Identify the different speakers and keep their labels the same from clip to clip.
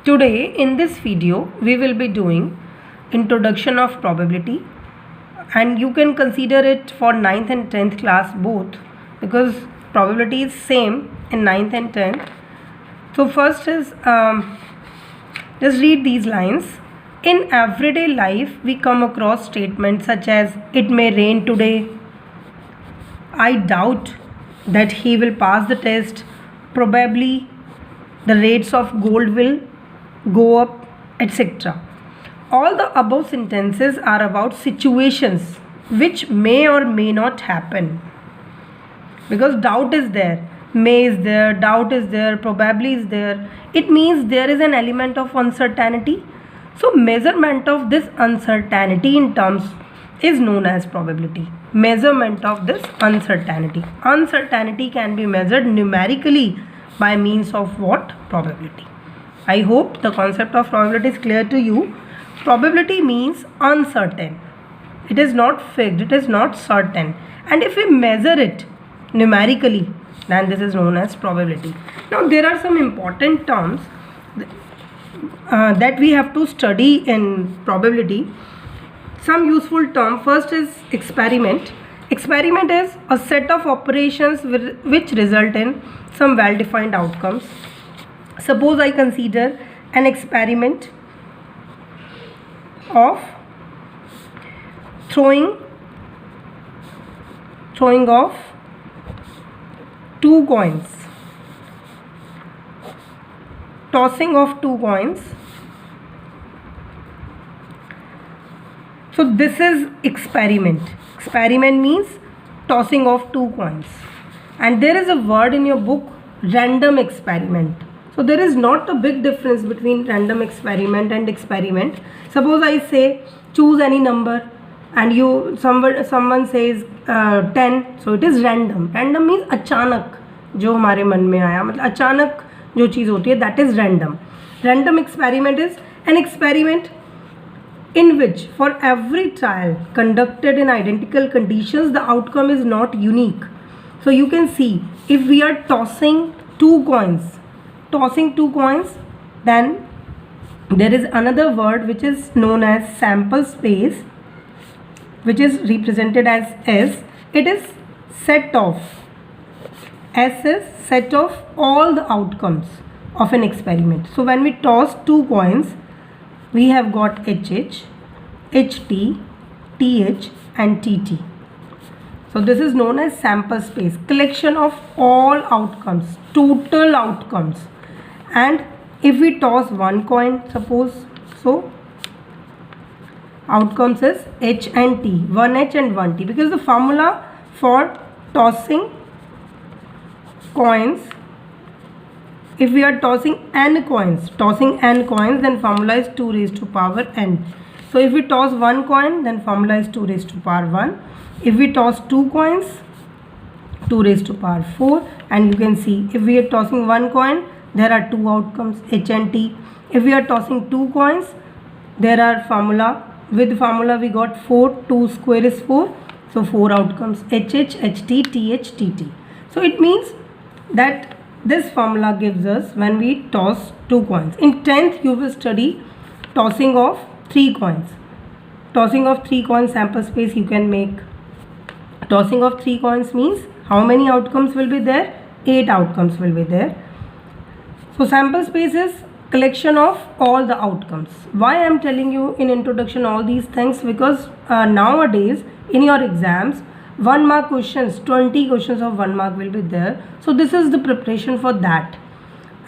Speaker 1: Today in this video we will be doing introduction of probability, and you can consider it for 9th and 10th class both, because probability is same in 9th and 10th. So first is just read these lines. In everyday life we come across statements such as it may rain today, I doubt that he will pass the test, probably the rates of gold will go up, etc. All the above sentences are about situations which may or may not happen, because doubt is there, may is there, doubt is there, probably is there. It means there is an element of uncertainty. So measurement of this uncertainty in terms is known as probability. Measurement of this uncertainty. Uncertainty can be measured numerically by means of what? Probability. I hope the concept of probability is clear to you. Probability means uncertain. It is not fixed, it is not certain. And if we measure it numerically, then this is known as probability. Now there are some important terms that we have to study in probability. Some useful term. First is experiment. Experiment is a set of operations which result in some well-defined outcomes. Suppose I consider an experiment of throwing of two coins, tossing of two coins. So this is experiment. Experiment means tossing of two coins. And there is a word in your book, random experiment. So there is not a big difference between random experiment and experiment. Suppose I say choose any number and someone says 10, so it is random. Random means अचानक जो हमारे मन में आया, मतलब अचानक जो चीज़ होती है, that is random. Random experiment is an experiment in which for every trial conducted in identical conditions the outcome is not unique. So you can see, if we are tossing two coins, then there is another word which is known as sample space, which is represented as S. It is set of, S is set of all the outcomes of an experiment. So when we toss two coins, we have got HH, HT, TH and TT. So this is known as sample space, collection of all outcomes, total outcomes. And if we toss one coin, suppose, so outcomes is H and T, 1H and 1T, because the formula for tossing coins, if we are tossing n coins, then formula is 2 raised to power n. So if we toss one coin, then formula is 2 raised to power 1. If we toss two coins, 2 raised to power 4. And you can see, if we are tossing one coin, there are two outcomes, H and T. If we are tossing two coins, there are formula. With formula we got 4, 2 square is 4. So 4 outcomes, HH, HT, TH, TT. So it means that this formula gives us when we toss two coins. In 10th you will study tossing of three coins. Tossing of three coins sample space you can make. Tossing of three coins means how many outcomes will be there? 8 outcomes will be there. So sample space is collection of all the outcomes. Why I am telling you in introduction all these things? Because nowadays in your exams 1 mark questions, 20 questions of 1 mark will be there. So this is the preparation for that.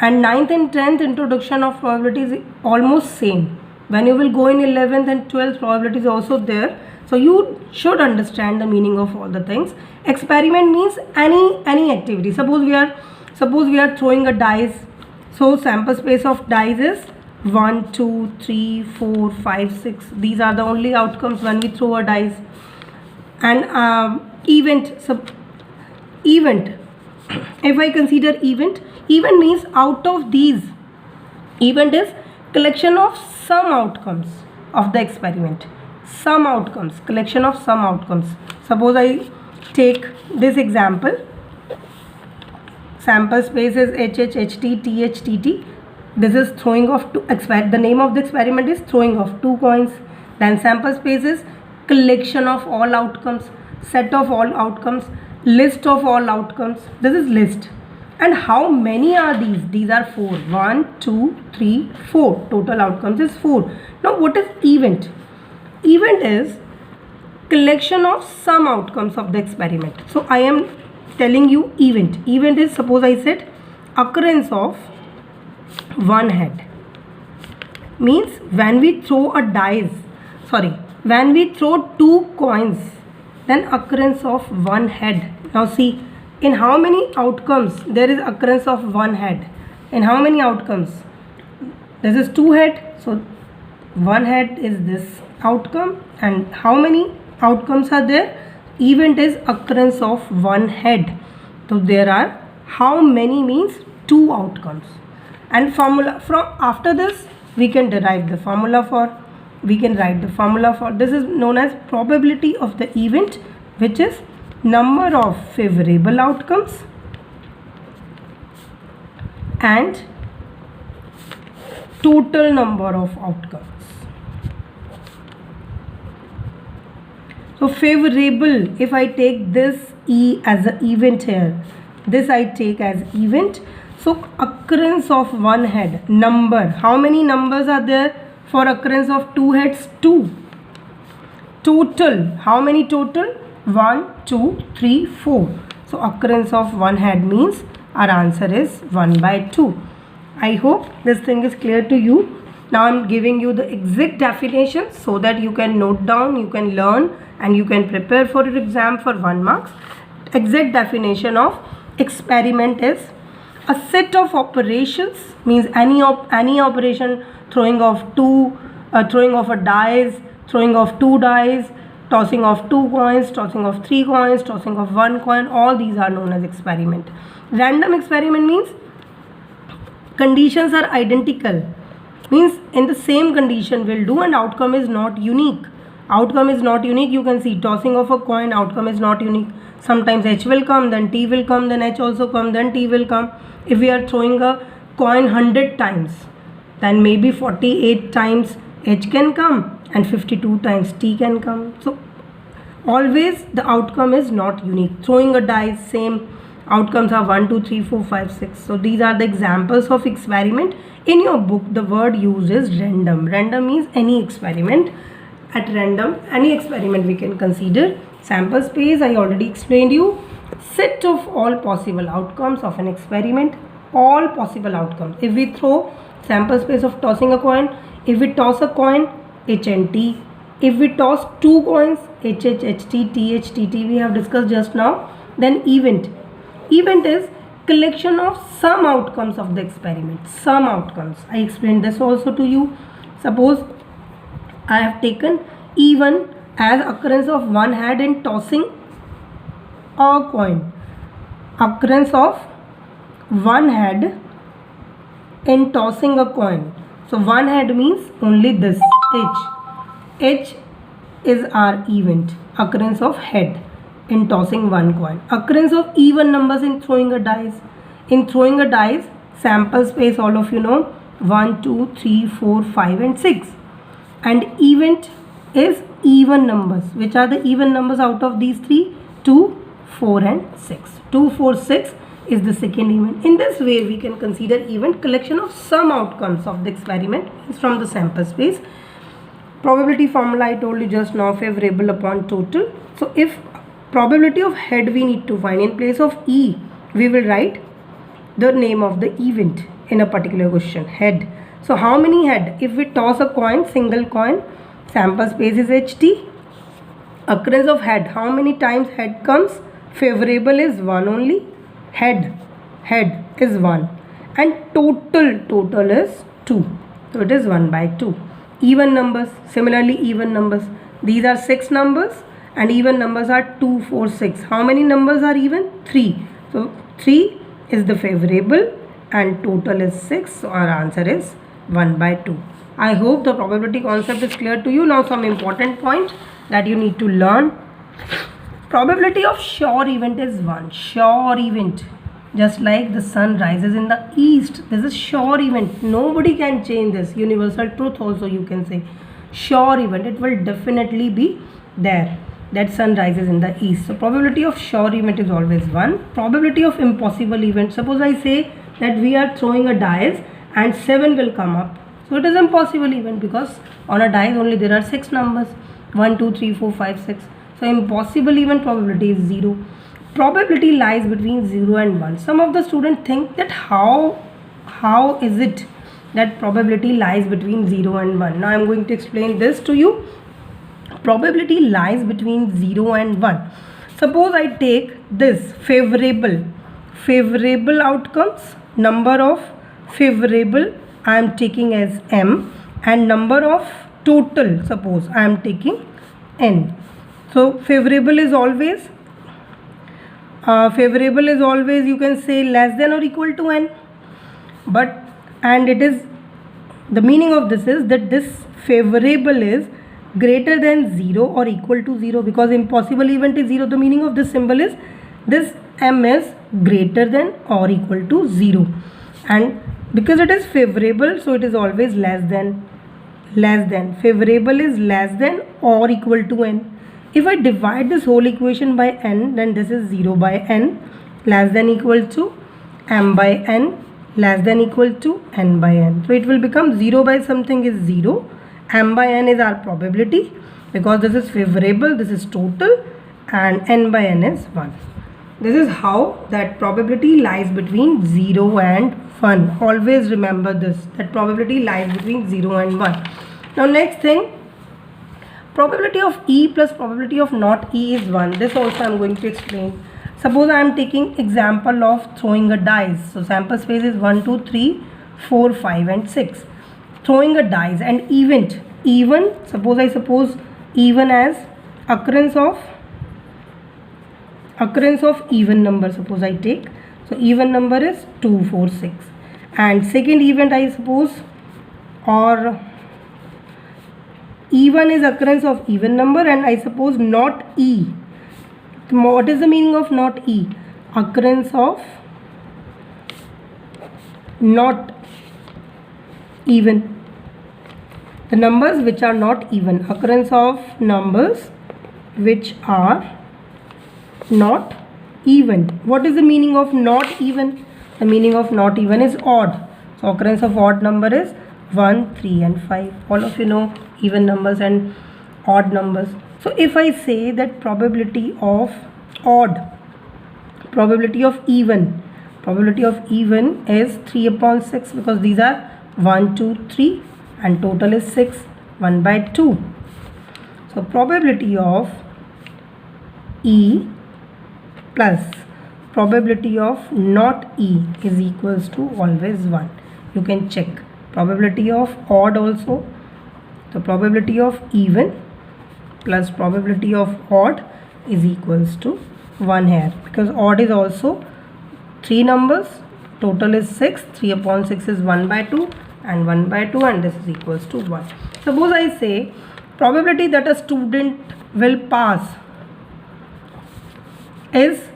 Speaker 1: And 9th and 10th introduction of probability is almost same. When you will go in 11th and 12th, probability is also there. So you should understand the meaning of all the things. Experiment means any activity. Suppose we are throwing a dice. So sample space of dice is 1, 2, 3, 4, 5, 6. These are the only outcomes when we throw a dice. And event. If I consider event means out of these, event is collection of some outcomes of the experiment. Some outcomes, collection of some outcomes. Suppose I take this example. Sample space is HH, HT, TH, TT. This is throwing of two the name of the experiment is throwing of 2 coins. Then sample space is collection of all outcomes, set of all outcomes, list of all outcomes. This is list. And how many are these? These are 4. 1, 2, 3, 4. Total outcomes is 4. Now what is event? Event is collection of some outcomes of the experiment. So I am telling you event. Event is, suppose I said occurrence of one head. Means when we throw a dice, when we throw 2 coins, then occurrence of one head. Now see, in how many outcomes there is occurrence of one head? In how many outcomes? This is 2 head, so one head is this outcome. And how many outcomes are there? Event is occurrence of one head. So there are how many means 2 outcomes. And formula from after this we can derive the formula for, we can write the formula for, this is known as probability of the event, which is number of favorable outcomes and total number of outcomes. So favorable, if I take this E as an event here, this I take as event. So occurrence of one head, number, how many numbers are there for occurrence of 2 heads? 2. Total, how many total? 1, 2, 3, 4. So occurrence of one head means our answer is 1/2. I hope this thing is clear to you. Now I am giving you the exact definition so that you can note down, you can learn and you can prepare for your exam for 1 marks. Exact definition of experiment is a set of operations, means any operation, throwing of a dice, throwing of 2 dice, tossing of 2 coins, tossing of 3 coins, tossing of 1 coin, all these are known as experiment. Random experiment means conditions are identical, means in the same condition will do and outcome is not unique. Outcome is not unique. You can see tossing of a coin, outcome is not unique. Sometimes H will come, then T will come, then H also come, then T will come. If we are throwing a coin 100 times, then maybe 48 times H can come and 52 times T can come. So always the outcome is not unique. Throwing a dice, same outcomes are 1, 2, 3, 4, 5, 6. So these are the examples of experiment. In your book, the word used is random. Random means any experiment. At random, any experiment we can consider. Sample space, I already explained you. Set of all possible outcomes of an experiment. All possible outcomes. If we throw sample space of tossing a coin, if we toss a coin, H and T. If we toss 2 coins, H, H, H, T, T, H, T, T, we have discussed just now. Then event. Event is collection of some outcomes of the experiment. Some outcomes. I explained this also to you. Suppose I have taken E1 as occurrence of one head in tossing a coin. Occurrence of one head in tossing a coin. So one head means only this H. H is our event. Occurrence of head in tossing one coin. Occurrence of even numbers in throwing a dice. In throwing a dice, sample space all of you know 1, 2, 3, 4, 5 and 6. And event is even numbers. Which are the even numbers out of these 3? 2, 4 and 6. 2, 4, 6 is the second event. In this way we can consider event collection of some outcomes of the experiment from the sample space. Probability formula I told you just now, favorable upon total. So if probability of head we need to find, in place of E we will write the name of the event in a particular question, head. So how many head? If we toss a coin, single coin, sample space is HT. Occurrence of head, how many times head comes? Favorable is 1 only. Head is 1 and total is 2. So it is 1/2. Even numbers, similarly even numbers. These are 6 numbers and even numbers are 2, 4, 6. How many numbers are even? 3. So 3 is the favorable and total is 6. So our answer is 1/2. I hope the probability concept is clear to you. Now some important point that you need to learn. Probability of sure event is 1. Sure event. just like the sun rises in the east. This is sure event. Nobody can change this. Universal truth also you can say. Sure event. It will definitely be there. That sun rises in the east. So probability of sure event is always 1. Probability of impossible event. Suppose I say that we are throwing a dice and 7 will come up. So it is impossible event because on a dice only there are 6 numbers. 1, 2, 3, 4, 5, 6. So impossible event probability is 0. Probability lies between 0 and 1. Some of the students think that how is it that probability lies between 0 and 1. Now I am going to explain this to you. Probability lies between 0 and 1. Suppose I take this favorable outcomes, number of favorable I am taking as m, and number of total suppose I am taking n. So favorable is always you can say less than or equal to n, but and it is the meaning of this is that this favorable is greater than 0 or equal to 0, because impossible event is 0. The meaning of this symbol is this m is greater than or equal to 0, and because it is favorable, so it is always less than. Favorable is less than or equal to n. If I divide this whole equation by n, then this is 0 by n less than equal to m by n less than equal to n by n. So it will become 0 by something is 0. M by n is our probability because this is favorable, this is total, and n by n is 1. This is how that probability lies between 0 and 1. Always remember this, that probability lies between 0 and 1. Now next thing, probability of E plus probability of not E is 1. This also I am going to explain. Suppose I am taking example of throwing a dice. So sample space is 1, 2, 3, 4, 5 and 6. Throwing a dice and event. Even, suppose even as occurrence of even number. Suppose I take. So even number is 2, 4, 6. And second event I suppose, or even is occurrence of even number, and I suppose not E. What is the meaning of not E? Occurrence of not even. The numbers which are not even. Occurrence of numbers which are not even. What is the meaning of not even? The meaning of not even is odd. So occurrence of odd number is 1, 3 and 5. All of you know even numbers and odd numbers. So if I say that probability of odd, probability of even is 3 upon 6, because these are 1, 2, 3 and total is 6, 1 by 2. So probability of E plus probability of not E is equals to always 1. You can check. Probability of odd also. The probability of even plus probability of odd is equals to 1 here, because odd is also 3 numbers, total is 6, 3 upon 6 is 1 by 2 and 1 by 2, and this is equals to 1. Suppose I say probability that a student will pass is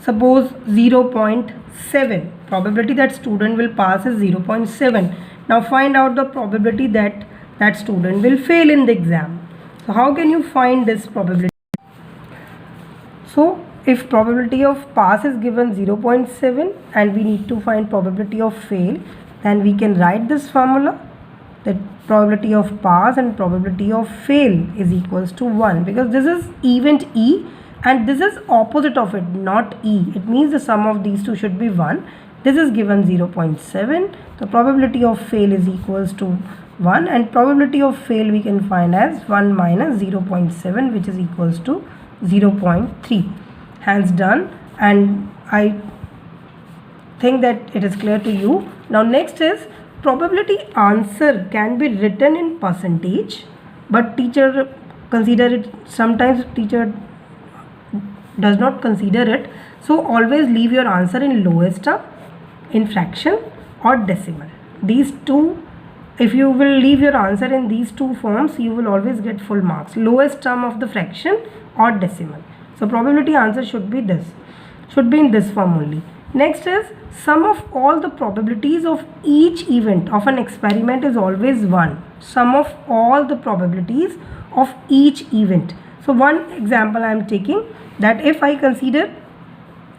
Speaker 1: suppose 0.7. Probability that student will pass is 0.7. Now find out the probability that that student will fail in the exam. So how can you find this probability? So if probability of pass is given 0.7 and we need to find probability of fail, then we can write this formula, that probability of pass and probability of fail is equals to 1, because this is event E and this is opposite of it, not E. It means the sum of these two should be 1. This is given 0.7. The probability of fail is equals to 1, and probability of fail we can find as 1 minus 0.7, which is equals to 0.3. Hands done, and I think that it is clear to you. Now next is probability answer can be written in percentage, but teacher consider it, sometimes teacher does not consider it. So always leave your answer in lowest term, in fraction or decimal. These two, if you will leave your answer in these two forms, you will always get full marks, lowest term of the fraction or decimal. So probability answer should be this, should be in this form only. Next is sum of all the probabilities of each event of an experiment is always 1. Sum of all the probabilities of each event. So one example I am taking, that if I consider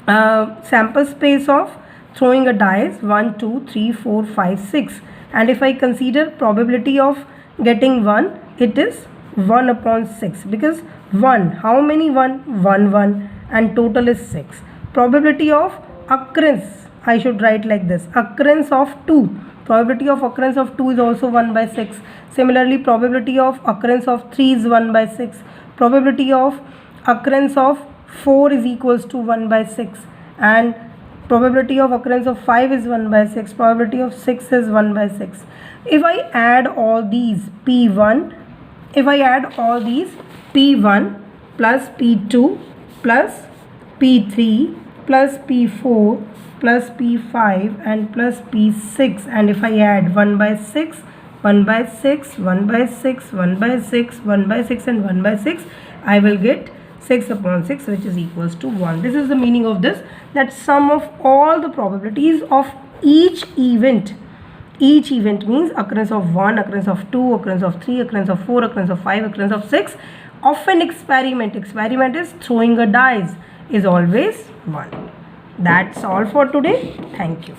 Speaker 1: sample space of throwing a dice 1, 2, 3, 4, 5, 6, and if I consider probability of getting 1, it is 1 upon 6, because 1, how many 1? 1, 1, and total is 6. Probability of occurrence, I should write like this, occurrence of 2, probability of occurrence of 2 is also 1 by 6. Similarly, probability of occurrence of 3 is 1 by 6. Probability of occurrence of 4 is equals to 1 by 6, and probability of occurrence of 5 is 1 by 6, probability of 6 is 1 by 6. If I add all these P1, if I add all these P1 plus P2 plus P3 plus P4 plus P5 and plus P6, and if I add 1 by 6, 1 by 6, 1 by 6, 1 by 6, 1 by 6 and 1 by 6, I will get 6 upon 6, which is equals to 1. This is the meaning of this, that sum of all the probabilities of each event. Each event means occurrence of 1, occurrence of 2, occurrence of 3, occurrence of 4, occurrence of 5, occurrence of 6 of an experiment. Experiment is throwing a dice, is always 1. That's all for today. Thank you.